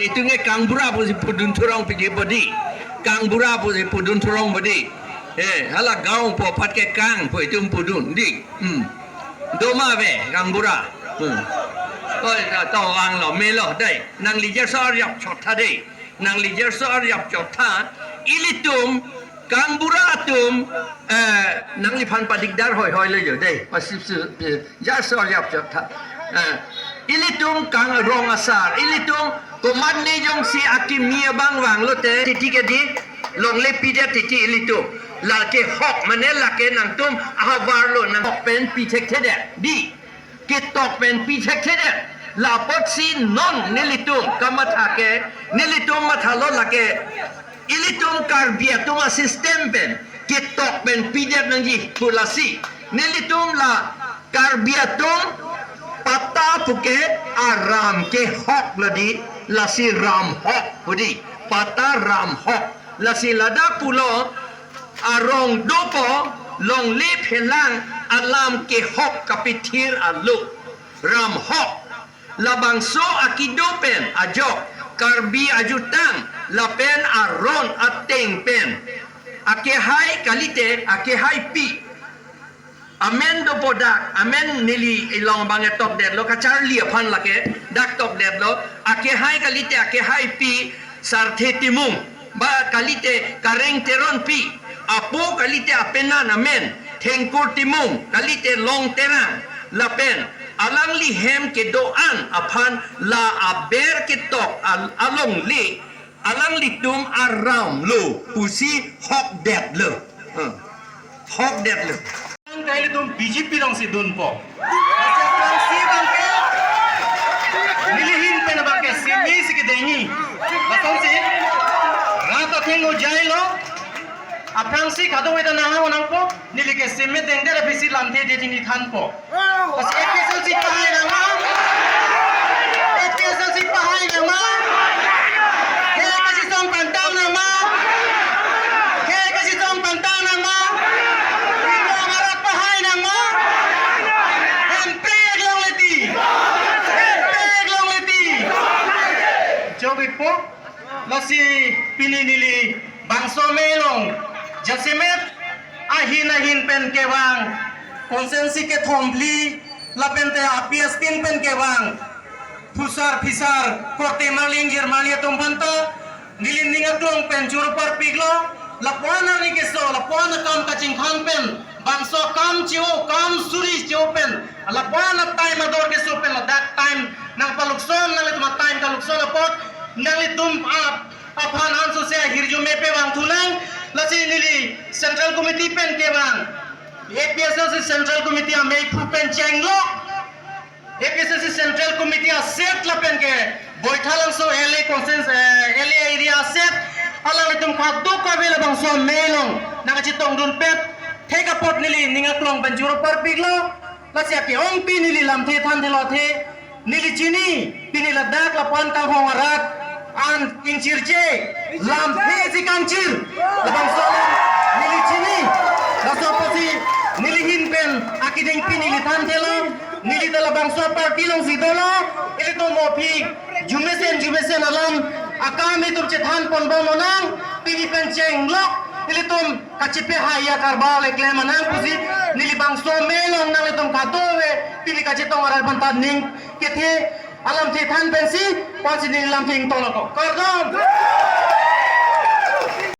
itu nge kang bura pun si pudun turong pergi bodi kang bura pun si pudun turong bodi hala gaung po pat ke kang po itu pudun di doma be kang bura tôi tàu ang lo mê lo đây nang li jer so riap chot tha đây nang li jer so riap chot tha ilitum kang bura tum nang li phan padik dar hoi hoi le yo đây pasip su jer so riap chot tha ilitum kang rong asar ilitum koman ne jong si akimia bang wang lo te titi ke di long le pide titi ilitum la ke hok mane la ke nang tum ahavar lo nang hok pen pi tek te di kitok pen pi tek te la pot si non nilitum kamatha ke nilitum mathalo la ke ilitum karbiatum a system pen kitok pen pi det nang ji pulasi nilitum la karbiatum pata puke aram ke hok ladi lasi ram hok pudi pata ram hok lasi lada pulo arong dopo long lip helang alam ke hok kapitir alu ram hok labang so akidopen ajok karbi ajutang lapen aron ateng pen akehai kalite akehai pi amen do podak amen nili ilong banget top dead lo kachar lia phan lake dak top dead lo akehai kalite akehai pi sarthe timung ba kalite kareng teron pi apo kalite apenan amen thengkur timung kalite long terang lapen alang li hem ke doan apan la aber ke tok along li alang li tum aram lo pusi hok dead lo hok dead lo kali tum BJP dong si dun po. Masih si bangke. Nilihin pe na bangke simi si kedengi. Lasong si rata tengo jai lo. Apang si kado weda na ha onang po nilike simi dengde ra bisi lamte de tini than po. Pas episode si pahai na ma. Episode si pahai na ma. Ke kasi song pantang na ma. Ke kasi song pantang na ma. Po lasi pili nili bangso melong jasimet ahin pen kewang konsensi ke thombli lapente apias pen kewang pusar pisar korte maling jermalia tumpanta nilindinga klong pen churupar piglo lapwana ni keso lapwana kam kaching khan pen bangso kam chiu kam suri chiu pen lapwana time ador keso pen that time nang palukson nang litma time kalukson apot nalitum apan hanso se hirjo mepe wang tulang lasi nili central committee pen ke wang APSC central committee a mei pu pen chenglo APSC central committee a set la pen ke boithalang so LA consens LA area set alang itum khaddu ka bela bang so melong nakachitong dun pet theka pot nili ningaklong banjuro par biglo lasi ake ong pi nili lamthe than thelo the nili chini pini ladak lapan kang hongarat an kincirje lam si kancir labang solang nili chini laso pasi nilihin pen akideng pin nili tantelo nili dala bangso parti long sidolo ili to mopi jumesen alam akami tur chethan pon monang pini pen cheng lok ili tum kacipe haya karbal ekle manang pusi nili bangso melong nang itum katowe pini kacitong aral bantan ning kethe alam thethan pensi pansi nilam ting toloko kordon